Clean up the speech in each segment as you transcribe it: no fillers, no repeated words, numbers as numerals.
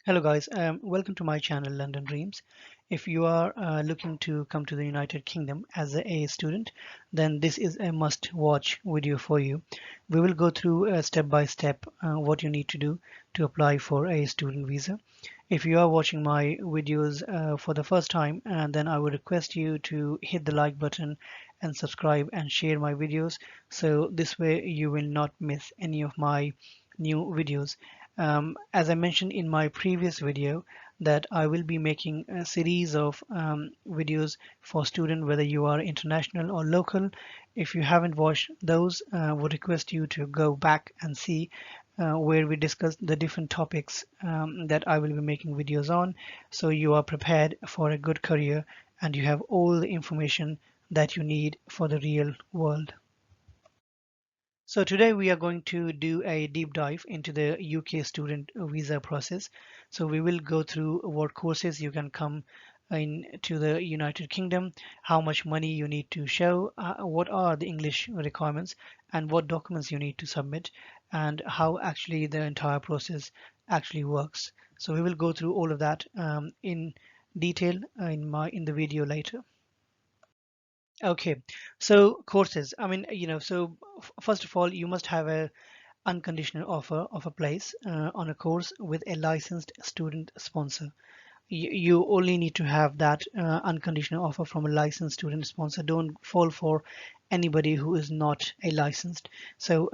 Hello guys, welcome to my channel London Dreams. If you are looking to come to the United Kingdom as a student, then this is a must watch video for you. We will go through step by step what you need to do to apply for a student visa. If you are watching my videos for the first time, then I would request you to hit the like button and subscribe and share my videos, so this way you will not miss any of my new videos. As I mentioned in my previous video, that I will be making a series of videos for students, whether you are international or local. If you haven't watched those, I would request you to go back and see where we discuss the different topics that I will be making videos on, so you are prepared for a good career and you have all the information that you need for the real world. So today we are going to do a deep dive into the UK student visa process. So we will go through what courses you can come into the United Kingdom, how much money you need to show, what are the English requirements, and what documents you need to submit, and how actually the entire process actually works. So we will go through all of that in detail in the video later. Okay, so courses. So first of all, you must have a unconditional offer of a place on a course with a licensed student sponsor. You only need to have that unconditional offer from a licensed student sponsor. Don't fall for anybody who is not a licensed. So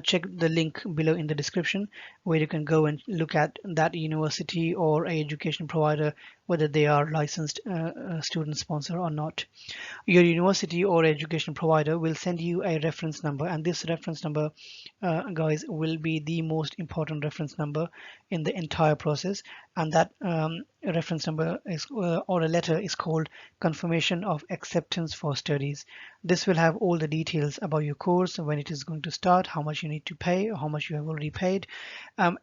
check the link below in the description where you can go and look at that university or a education provider, whether they are licensed student sponsor or not. Your university or education provider will send you a reference number, and this reference number, guys, will be the most important reference number in the entire process. And that reference number is or a letter is called confirmation of acceptance for studies. This will have all the details about your course, when it is going to start, how much you need to pay, or how much you have already paid,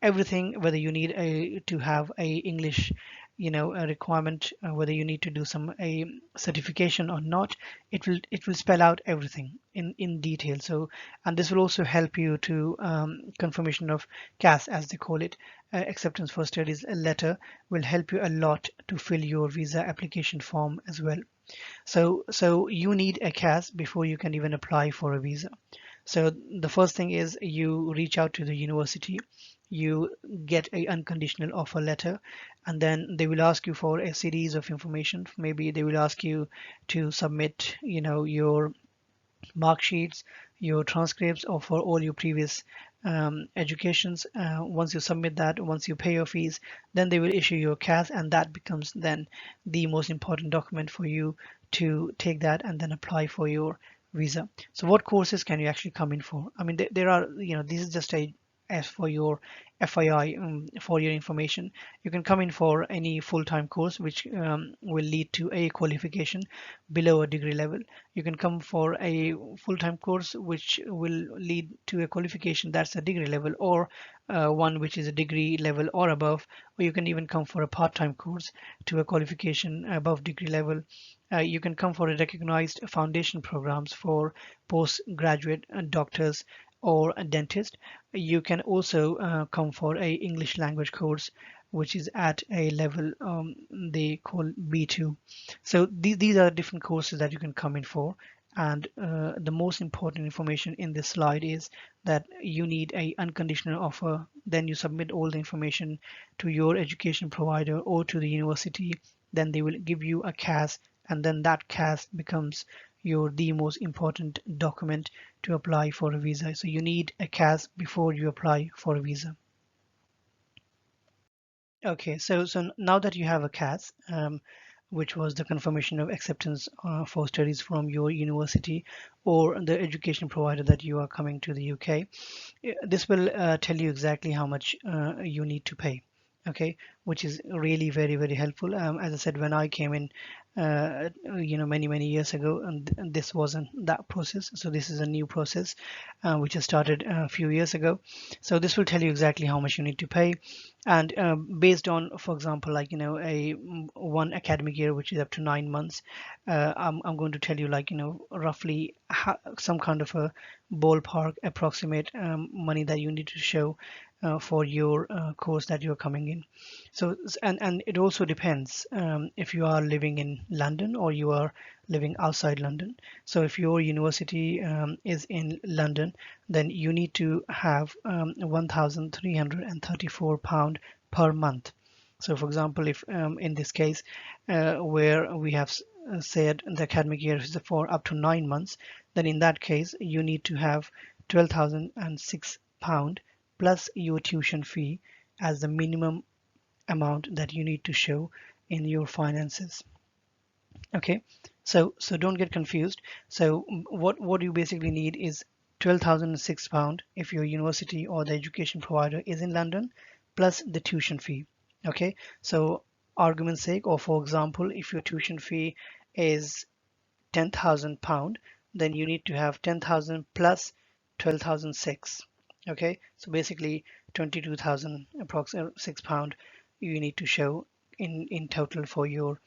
everything, whether you need to have a English a requirement, whether you need to do some a certification or not. It will spell out everything in detail. So, and this will also help you to confirmation of CAS, as they call it, acceptance for studies letter, will help you a lot to fill your visa application form as well. So you need a CAS before you can even apply for a visa. So the first thing is you reach out to the university, you get a unconditional offer letter, and then they will ask you for a series of information. Maybe they will ask you to submit, your mark sheets, your transcripts, or for all your previous educations. Once you submit that, once you pay your fees, then they will issue your CAS, and that becomes then the most important document for you to take that and then apply for your visa. So what courses can you actually come in for? I mean, there are, this is just a as for your FII, for your information. You can come in for any full-time course which will lead to a qualification below a degree level. You can come for a full-time course which will lead to a qualification that's a degree level, or one which is a degree level or above, or you can even come for a part-time course to a qualification above degree level. You can come for a recognized foundation programs for postgraduate doctors or a dentist. You can also come for a English language course which is at a level they call B2. So these are different courses that you can come in for. And the most important information in this slide is that you need a unconditional offer. Then you submit all the information to your education provider or to the university. Then they will give you a CAS, and then that CAS becomes your the most important document to apply for a visa. So you need a CAS before you apply for a visa. Okay, so now that you have a CAS, which was the confirmation of acceptance for studies from your university or the education provider that you are coming to the UK, this will tell you exactly how much you need to pay. Okay, which is really very helpful. As I said, when I came in, many years ago, and this wasn't that process. So this is a new process which has started a few years ago. So this will tell you exactly how much you need to pay, and based on, for example, like a one academic year which is up to 9 months, I'm going to tell you, like roughly some kind of a ballpark approximate money that you need to show for your course that you're coming in. So and it also depends if you are living in London or you are living outside London. So if your university is in London, then you need to have £1,334 per month. So for example, if in this case where we have said the academic year is for up to 9 months, then in that case you need to have £12,006 plus your tuition fee as the minimum amount that you need to show in your finances. Okay, so don't get confused. So what you basically need is £12,006 if your university or the education provider is in London, plus the tuition fee. Okay, so argument's sake, or for example, if your tuition fee is £10,000, then you need to have 10,000 plus 12,006. Okay, so basically 22,000 approximately £6 you need to show in total for your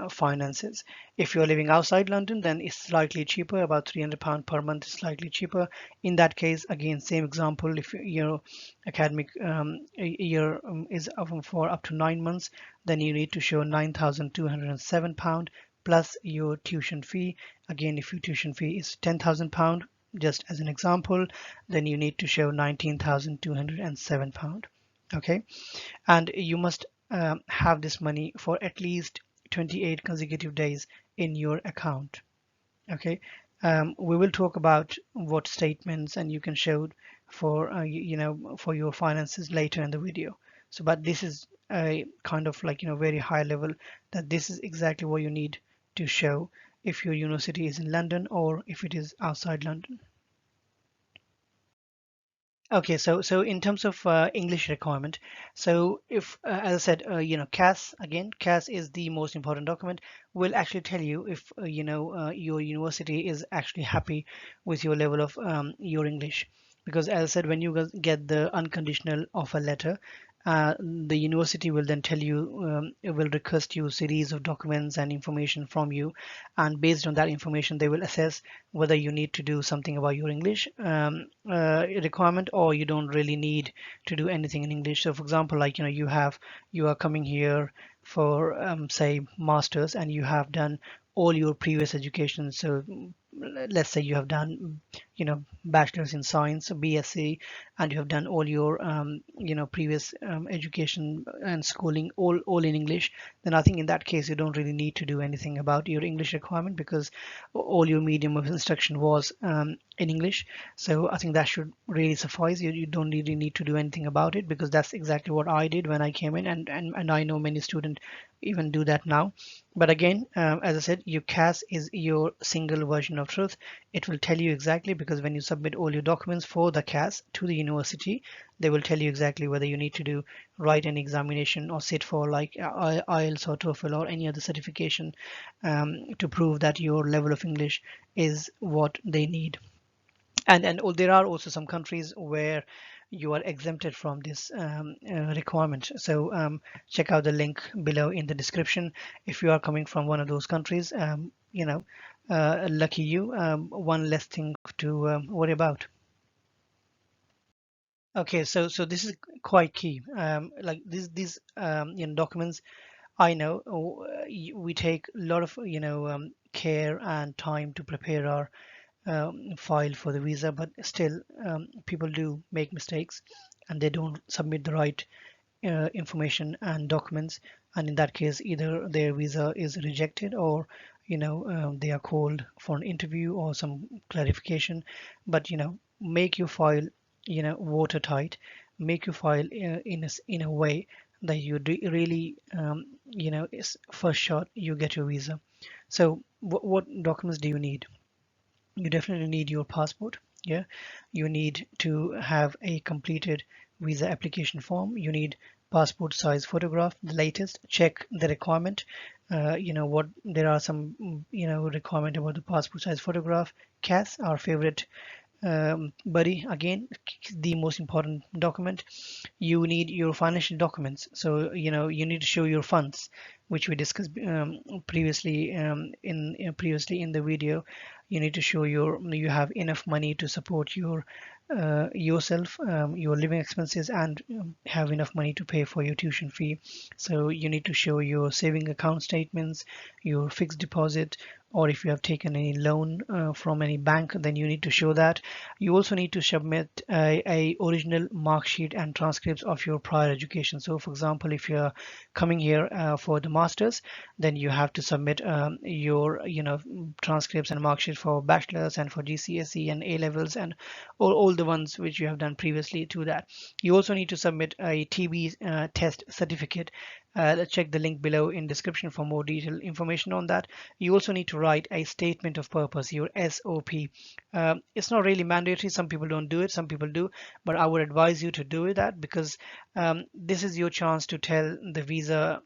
finances. If you're living outside London, then it's slightly cheaper, about £300 per month is slightly cheaper. In that case, again, same example, if your academic year is for up to 9 months, then you need to show £9,207 plus your tuition fee. Again, if your tuition fee is £10,000, just as an example, then you need to show £19,207. Okay, and you must have this money for at least 28 consecutive days in your account. Okay, we will talk about what statements and you can show for for your finances later in the video. So but this is a kind of like very high level, that this is exactly what you need to show if your university is in London or if it is outside London. Okay, so in terms of English requirement, so if as I said, CAS, again, CAS is the most important document. Will actually tell you if your university is actually happy with your level of your English, because as I said, when you get the unconditional offer letter, the university will then tell you, it will request you a series of documents and information from you, and based on that information they will assess whether you need to do something about your English requirement, or you don't really need to do anything in English. So for example, like you are coming here for say masters, and you have done all your previous education. So let's say you have done bachelor's in science, BSc, and you have done all your previous education and schooling all in English, then I think in that case you don't really need to do anything about your English requirement, because all your medium of instruction was in English. So I think that should really suffice. You don't really need to do anything about it, because that's exactly what I did when I came in, and I know many students even do that now. But again, as I said, your CAS is your single version of truth. It will tell you exactly, because when you submit all your documents for the CAS to the university, they will tell you exactly whether you need to write an examination or sit for like IELTS or TOEFL or any other certification to prove that your level of English is what they need. And there are also some countries where you are exempted from this requirement. So check out the link below in the description if you are coming from one of those countries. Lucky you, one less thing to worry about. Okay, so this is quite key. Like these documents, I know we take a lot of care and time to prepare our file for the visa, but still people do make mistakes and they don't submit the right information and documents, and in that case either their visa is rejected, or they are called for an interview or some clarification. But make your file watertight, make your file in a way that you really is first shot you get your visa. So what documents do you need? You definitely need your passport. Yeah, you need to have a completed visa application form. You need passport size photograph, the latest. Check the requirement. What there are some requirement about the passport size photograph. CAS, our favorite buddy, again, the most important document. You need your financial documents, so you need to show your funds, which we discussed previously previously in the video. You need to show you have enough money to support your yourself, your living expenses, and have enough money to pay for your tuition fee. So you need to show your saving account statements, your fixed deposit, or if you have taken any loan from any bank, then you need to show that. You also need to submit a original mark sheet and transcripts of your prior education. So for example, if you're coming here for the masters, then you have to submit your transcripts and mark sheets for bachelor's and for GCSE and A levels and all the ones which you have done previously to that. You also need to submit a TB test certificate. Check the link below in description for more detailed information on that. You also need to write a statement of purpose, your SOP. It's not really mandatory. Some people don't do it, some people do, but I would advise you to do that because this is your chance to tell the visa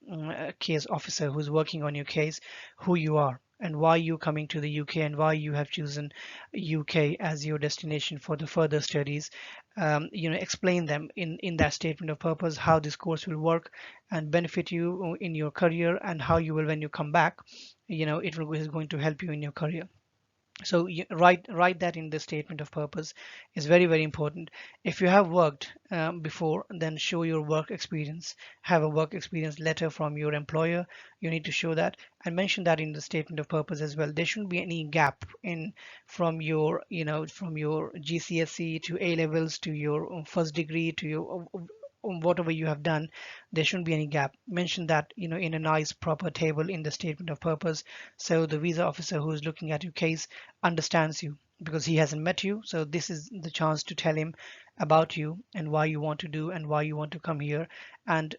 case officer who's working on your case who you are and why you're coming to the UK and why you have chosen UK as your destination for the further studies. Explain them in that statement of purpose how this course will work and benefit you in your career, and how you will, when you come back, is going to help you in your career. So you write that in the statement of purpose. Is very, very important. If you have worked before, then show your work experience. Have a work experience letter from your employer. You need to show that and mention that in the statement of purpose as well. There shouldn't be any gap in from your GCSE to A levels to your first degree to your whatever you have done. There shouldn't be any gap. Mention that in a nice proper table in the statement of purpose, so the visa officer who is looking at your case understands you, because he hasn't met you. So this is the chance to tell him about you and why you want to do and why you want to come here. And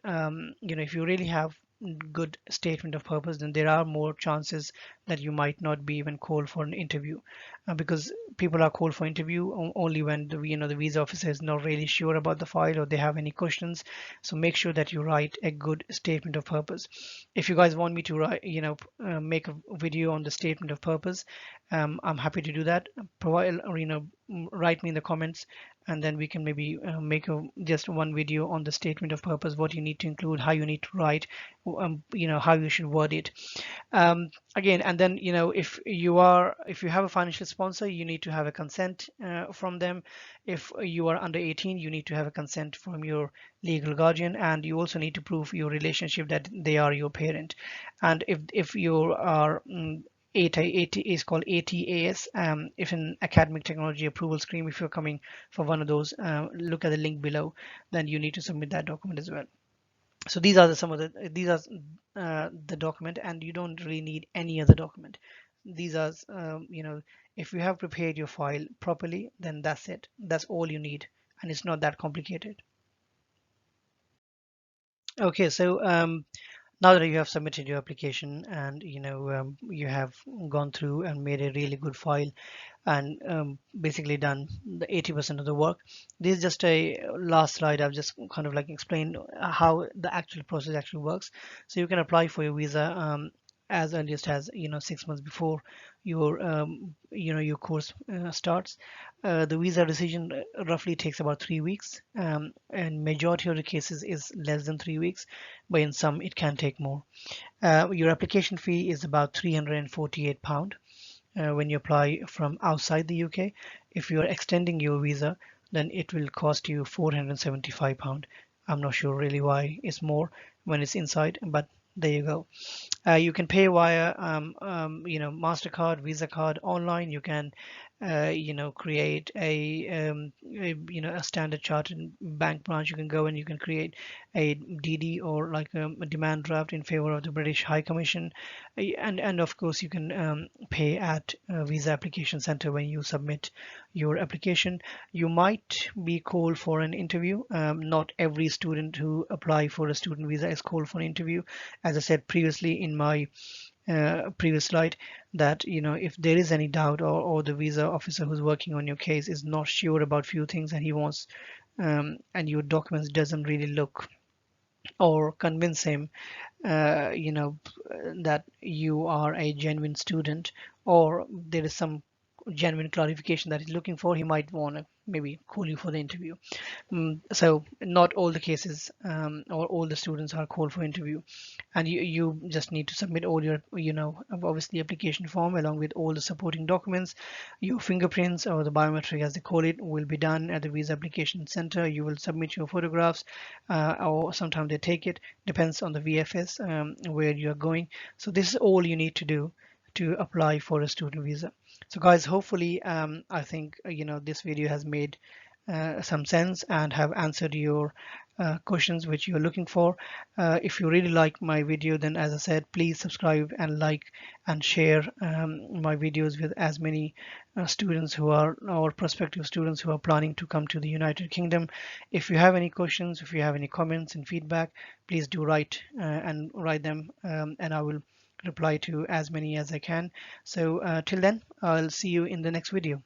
if you really have good statement of purpose, then there are more chances that you might not be even called for an interview, because people are called for interview only when the visa officer is not really sure about the file or they have any questions. So make sure that you write a good statement of purpose. If you guys want me to write make a video on the statement of purpose, I'm happy to do that. Provide write me in the comments, and then we can maybe make just one video on the statement of purpose, what you need to include, how you need to write, how you should word it. Again, and then if you have a financial sponsor, you need to have a consent from them. If you are under 18, you need to have a consent from your legal guardian, and you also need to prove your relationship that they are your parent. And if you are ATA is called ATAS, if an academic technology approval scheme, if you're coming for one of those, look at the link below, then you need to submit that document as well. So these are these are the document, and you don't really need any other document. These are if you have prepared your file properly, then that's it. That's all you need, and it's not that complicated. Okay, so now that you have submitted your application and you have gone through and made a really good file and basically done the 80% of the work, this is just a last slide. I've just kind of like explained how the actual process actually works. So you can apply for your visa as earliest as 6 months before your course starts. The visa decision roughly takes about 3 weeks, and majority of the cases is less than 3 weeks, but in some it can take more. Your application fee is about £348 when you apply from outside the UK. If you are extending your visa, then it will cost you £475. I'm not sure really why it's more when it's inside, but there you go. You can pay via Mastercard, Visa card online. You can create a Standard Chartered bank branch. You can go and you can create a DD, or like a demand draft in favor of the British High Commission. And of course you can pay at Visa Application Center when you submit your application. You might be called for an interview. Not every student who apply for a student visa is called for an interview. As I said previously in my previous slide, that if there is any doubt, or the visa officer who's working on your case is not sure about few things, and he wants and your documents doesn't really look or convince him that you are a genuine student, or there is some genuine clarification that he's looking for, he might want to maybe call you for the interview. So not all the cases or all the students are called for interview, and you just need to submit all your, obviously application form along with all the supporting documents. Your fingerprints, or the biometric as they call it, will be done at the visa application center. You will submit your photographs, or sometimes they take it, depends on the VFS where you're going. So this is all you need to do to apply for a student visa. So guys, hopefully I think this video has made some sense and have answered your questions which you're looking for. If you really like my video, then as I said, please subscribe and like and share my videos with as many students who are, or prospective students who are planning to come to the United Kingdom. If you have any questions, if you have any comments and feedback, please do write and write them, and I will reply to as many as I can. So till then, I'll see you in the next video.